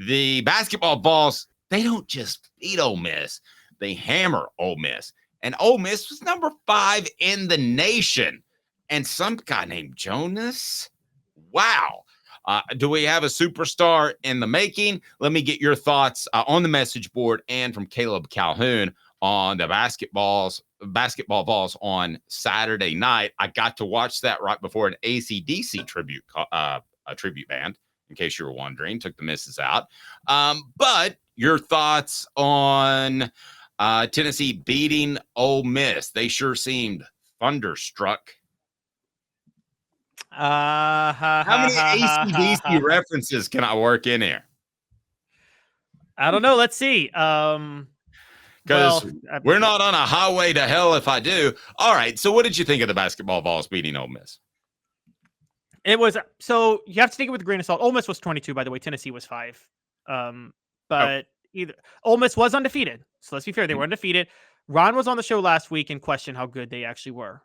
the basketball Vols, they don't just beat Ole Miss, they hammer Ole Miss. And Ole Miss was number 5 in the nation. And some guy named Jonas. Wow. Do we have a superstar in the making? Let me get your thoughts on the message board and from Caleb Calhoun on the basketball Vols on Saturday night. I got to watch that right before an AC/DC tribute band, in case you were wondering. Took the misses out. But your thoughts on Tennessee beating Ole Miss? They sure seemed thunderstruck. How many AC/DC references can I work in here? I don't know. Let's see. Because we're not on a highway to hell if I do. All right. So what did you think of the basketball Vols beating Ole Miss? It was, so you have to take it with a grain of salt. Ole Miss was 22, by the way. Tennessee was 5. Either Ole Miss was undefeated. So let's be fair. They were undefeated. Ron was on the show last week and questioned how good they actually were.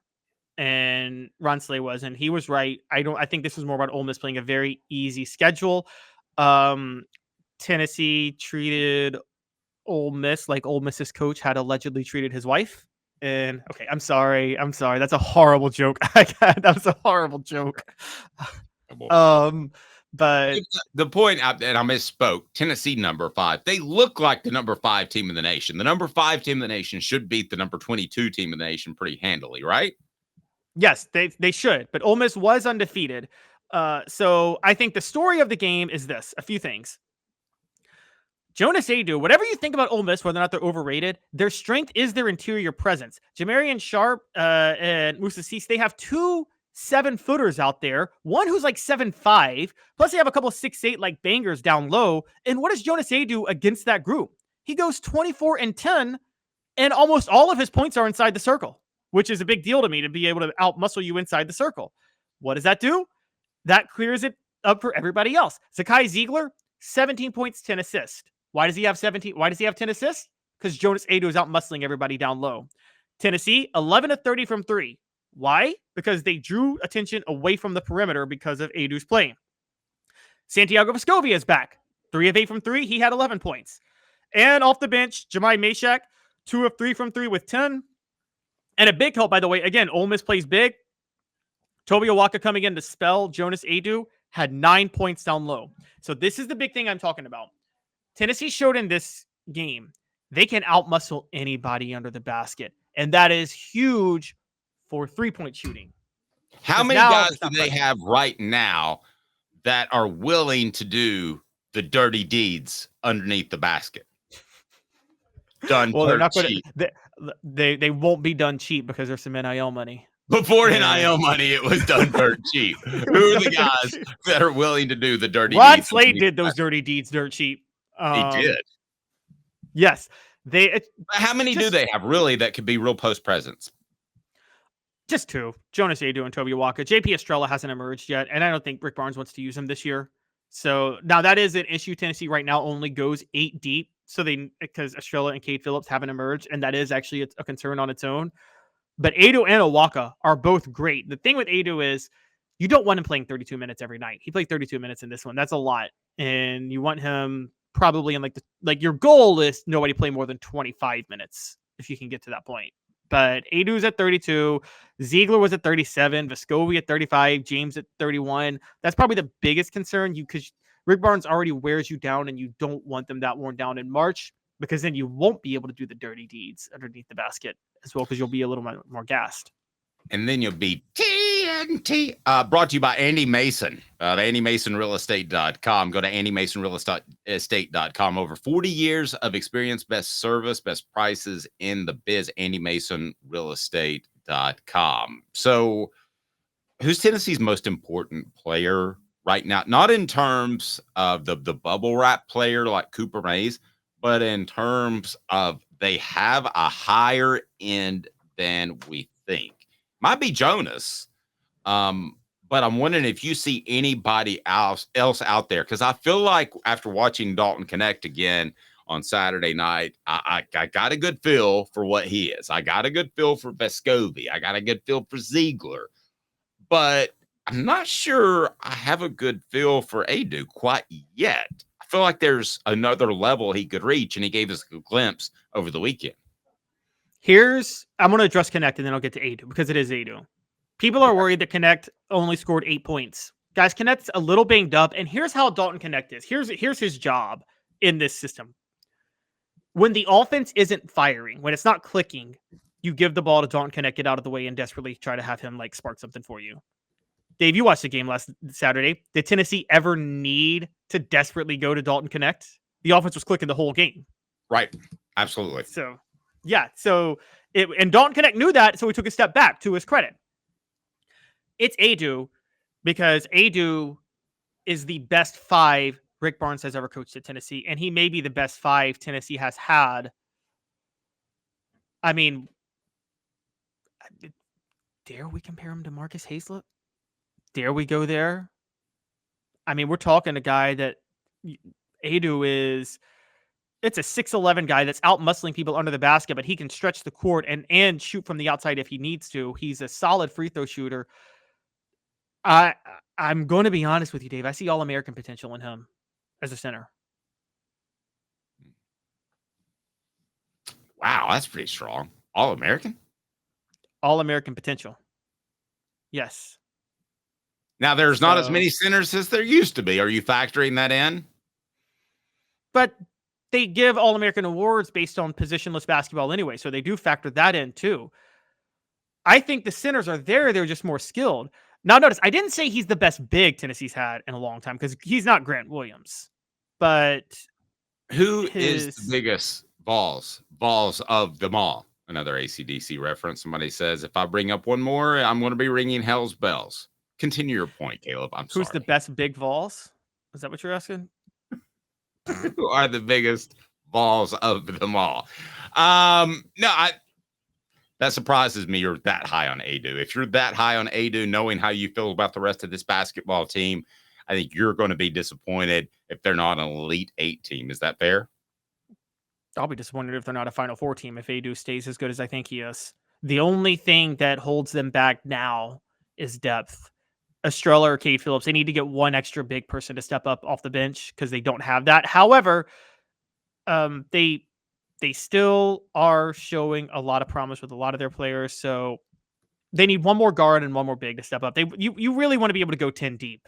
And Ron Slay was, and he was right. I think this was more about Ole Miss playing a very easy schedule. Tennessee treated Ole Miss like Ole Miss's coach had allegedly treated his wife. And okay, I'm sorry. That's a horrible joke. That was a horrible joke. But the point, and I misspoke, Tennessee number 5. They look like the number 5 team in the nation. The number 5 team in the nation should beat the number 22 team in the nation pretty handily, right? Yes, they should. But Ole Miss was undefeated. So I think the story of the game is this: a few things. Jonas Aidoo, whatever you think about Ole Miss, whether or not they're overrated, their strength is their interior presence. Jamarian Sharp and Musa Cease, they have 2 7-footers out there. One who's like 7'5", plus they have a couple 6'8" like bangers down low. And what does Jonas Aidoo do against that group? He goes 24 and 10, and almost all of his points are inside the circle, which is a big deal to me, to be able to out-muscle you inside the circle. What does that do? That clears it up for everybody else. Zakai Zeigler, 17 points, 10 assists. Why does he have 17? Why does he have 10 assists? Because Jonas Aidoo is out-muscling everybody down low. Tennessee, 11 of 30 from 3. Why? Because they drew attention away from the perimeter because of Aidoo's play. Santiago Vescovi is back. 3 of 8 from 3. He had 11 points. And off the bench, Jahmai Mashack, 2 of 3 from 3 with 10. And a big help, by the way. Again, Ole Miss plays big. Toby Owaka coming in to spell Jonas Aidoo had 9 points down low. So this is the big thing I'm talking about. Tennessee showed in this game they can outmuscle anybody under the basket. And that is huge for three-point shooting. How many guys do they have right now that are willing to do the dirty deeds underneath the basket? Done cheap. They won't be done cheap because there's some NIL money. Before NIL money, it was done dirt cheap. Who are the guys that are willing to do the dirty Rod deeds? Slade did those dirty deeds dirt cheap. He did. Yes. How many do they have really that could be real post presence? Just 2. Jonas Aidoo and Toby Owaka. JP Estrella hasn't emerged yet, and I don't think Rick Barnes wants to use him this year. So now that is an issue. Tennessee right now only goes 8 deep. So because Estrella and Cade Phillips haven't emerged, and that is actually a concern on its own. But Aidoo and Owaka are both great. The thing with Aidoo is you don't want him playing 32 minutes every night. He played 32 minutes in this one. That's a lot. And you want him probably in your goal is nobody play more than 25 minutes if you can get to that point. But Aidoo's at 32. Zeigler was at 37. Vescovi at 35. James at 31. That's probably the biggest concern because Rick Barnes already wears you down, and you don't want them that worn down in March, because then you won't be able to do the dirty deeds underneath the basket as well, because you'll be a little more gassed. And then you'll be TNT. Brought to you by Andy Mason, AndyMasonRealEstate.com. Go to AndyMasonRealEstate.com. Over 40 years of experience, best service, best prices in the biz, AndyMasonRealEstate.com. So who's Tennessee's most important player right now? Not in terms of the bubble wrap player like Cooper Mays, but in terms of they have a higher end than we think. Might be Jonas, but I'm wondering if you see anybody else out there, because I feel like after watching Dalton Knecht again on Saturday night, I got a good feel for what he is. I got a good feel for Vescovi. I got a good feel for Zeigler, but I'm not sure I have a good feel for Aidoo quite yet. I feel like there's another level he could reach, and he gave us a glimpse over the weekend. I'm going to address Knecht, and then I'll get to Aidoo, because it is Aidoo. People are worried that Knecht only scored 8 points. Guys, Knecht's a little banged up, and here's how Dalton Knecht is. Here's his job in this system. When the offense isn't firing, when it's not clicking, you give the ball to Dalton Knecht, get out of the way, and desperately try to have him like spark something for you. Dave, you watched the game last Saturday. Did Tennessee ever need to desperately go to Dalton Knecht? The offense was clicking the whole game. Right. Absolutely. So, yeah. And Dalton Knecht knew that, so he took a step back, to his credit. It's Aidoo, because Aidoo is the best 5 Rick Barnes has ever coached at Tennessee, and he may be the best 5 Tennessee has had. I mean, dare we compare him to Marcus Hazlett? Dare we go there? I mean, we're talking a guy that Aidoo is. It's a 6'11" guy that's out muscling people under the basket, but he can stretch the court and shoot from the outside if he needs to. He's a solid free throw shooter. I'm going to be honest with you, Dave. I see All-American potential in him as a center. Wow, that's pretty strong. All-American? All-American potential. Yes. Now, there's not as many centers as there used to be. Are you factoring that in? But they give All-American awards based on positionless basketball anyway, so they do factor that in too. I think the centers are there. They're just more skilled. Now, notice, I didn't say he's the best big Tennessee's had in a long time, because he's not Grant Williams. But who is the biggest Vols of them all? Another AC/DC reference. Somebody says, if I bring up one more, I'm going to be ringing hell's bells. Continue your point, Caleb. Who's the best big Vols? Is that what you're asking? Who are the biggest Vols of them all? That surprises me. You're that high on Aidoo. If you're that high on Aidoo, knowing how you feel about the rest of this basketball team, I think you're going to be disappointed if they're not an Elite 8 team. Is that fair? I'll be disappointed if they're not a Final Four team, if Aidoo stays as good as I think he is. The only thing that holds them back now is depth. Estrella or Cade Phillips, they need to get one extra big person to step up off the bench, because they don't have that. However, they still are showing a lot of promise with a lot of their players, so they need one more guard and one more big to step up. You really want to be able to go 10 deep.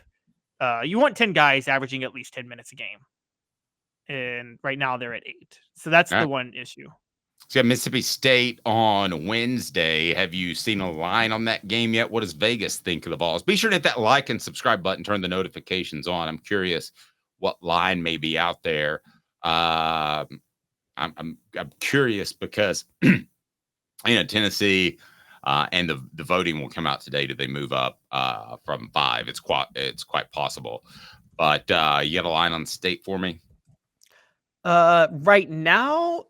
You want 10 guys averaging at least 10 minutes a game. And right now they're at 8. So that's the one issue. So, Mississippi State on Wednesday. Have you seen a line on that game yet? What does Vegas think of the Vols? Be sure to hit that like and subscribe button. Turn the notifications on. I'm curious what line may be out there. I'm curious because Tennessee and the voting will come out today. Do they move up from 5? It's quite possible. But you got a line on State for me? Right now,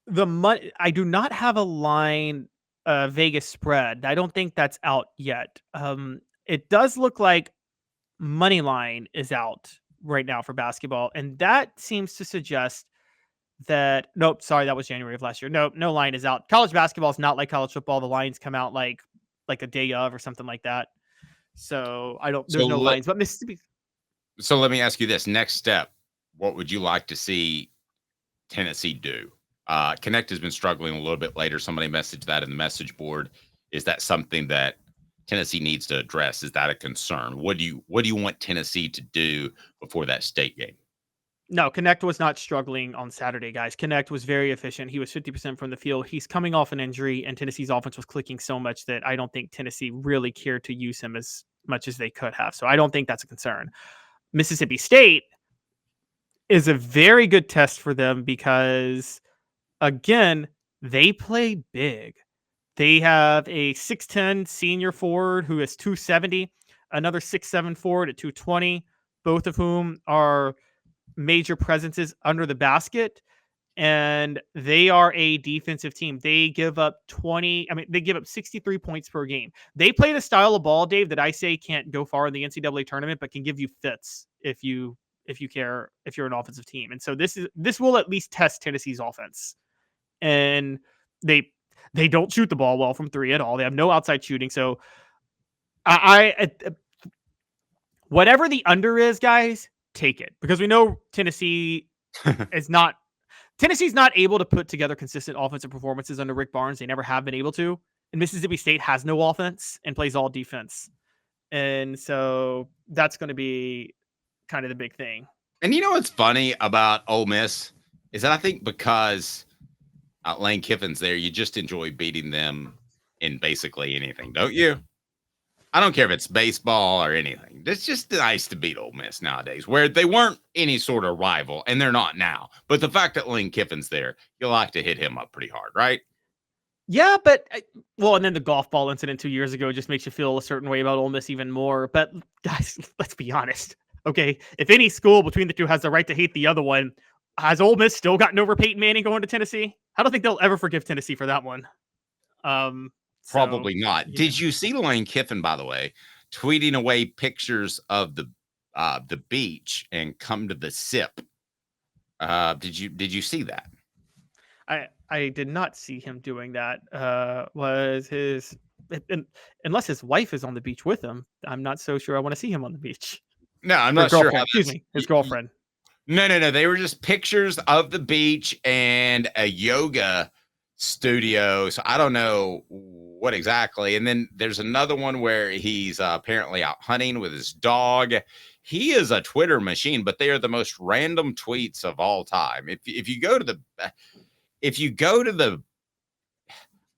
I do not have a line Vegas spread. I don't think that's out yet. It does look like money line is out right now for basketball, and that seems to suggest that that was January of last year. No line is out. College basketball is not like college football. The lines come out like a day of or something like that. So there's no lines. But Mississippi. So let me ask you this: next step, what would you like to see Tennessee do? Knecht has been struggling a little bit later. Somebody messaged that in the message board. Is that something that Tennessee needs to address? Is that a concern? What do you want Tennessee to do before that state game? No, Knecht was not struggling on Saturday, guys. Knecht was very efficient. He was 50% from the field. He's coming off an injury, and Tennessee's offense was clicking so much that I don't think Tennessee really cared to use him as much as they could have. So I don't think that's a concern. Mississippi State is a very good test for them because, again, they play big. They have a 6'10" senior forward who is 270, another 6'7" forward at 220, both of whom are major presences under the basket, and they are a defensive team. They give up 63 points per game. They play the style of ball, Dave, that I say can't go far in the NCAA tournament, but can give you fits if you care, if you're an offensive team. And so this will at least test Tennessee's offense. And they don't shoot the ball well from 3 at all. They have no outside shooting. So I whatever the under is, guys, take it because we know Tennessee is not. Tennessee's not able to put together consistent offensive performances under Rick Barnes. They never have been able to. And Mississippi State has no offense and plays all defense. And so that's going to be kind of the big thing. And you know what's funny about Ole Miss is that I think because Lane Kiffin's there, you just enjoy beating them in basically anything, don't you? I don't care if it's baseball or anything. It's just nice to beat Ole Miss nowadays, where they weren't any sort of rival, and they're not now. But the fact that Lane Kiffin's there, you'll like to hit him up pretty hard, right? Yeah, but and then the golf ball incident 2 years ago just makes you feel a certain way about Ole Miss even more. But guys, let's be honest. Okay, if any school between the two has the right to hate the other one, has Ole Miss still gotten over Peyton Manning going to Tennessee? I don't think they'll ever forgive Tennessee for that one. Probably not. Yeah. Did you see Lane Kiffin, by the way, tweeting away pictures of the beach and come to the sip? Did you see that? I did not see him doing that. Was his unless his wife is on the beach with him? I'm not so sure I want to see him on the beach. No, I'm not sure. Excuse me, his girlfriend. No. They were just pictures of the beach and a yoga studio. So I don't know what exactly. And then there's another one where he's apparently out hunting with his dog. He is a Twitter machine, but they are the most random tweets of all time. If you go to the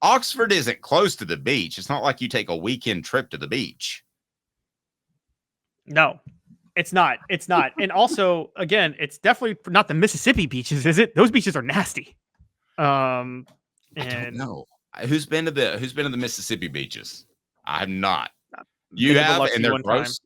Oxford isn't close to the beach. It's not like you take a weekend trip to the beach. No, it's not. It's not. And also, again, it's definitely not the Mississippi beaches, is it? Those beaches are nasty. I don't know. Who's been to the Mississippi beaches? I'm not. You have, and they're gross.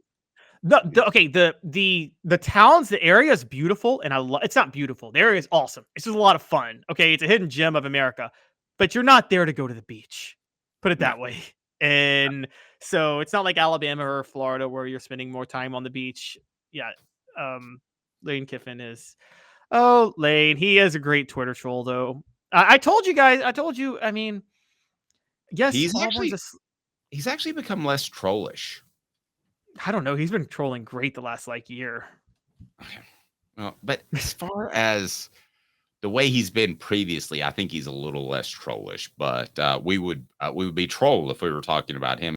The towns, the area is beautiful, and it's not beautiful. The area is awesome. It's just a lot of fun. Okay, it's a hidden gem of America, but you're not there to go to the beach. Put it that way. And so it's not like Alabama or Florida where you're spending more time on the beach. Yeah. Lane Kiffin is. Oh, Lane. He is a great Twitter troll, though. I told you guys. I mean, yes, he's actually become less trollish. I don't know. He's been trolling great the last year. Okay. Well, but as far as the way he's been previously, I think he's a little less trollish. But we would be trolled if we were talking about him.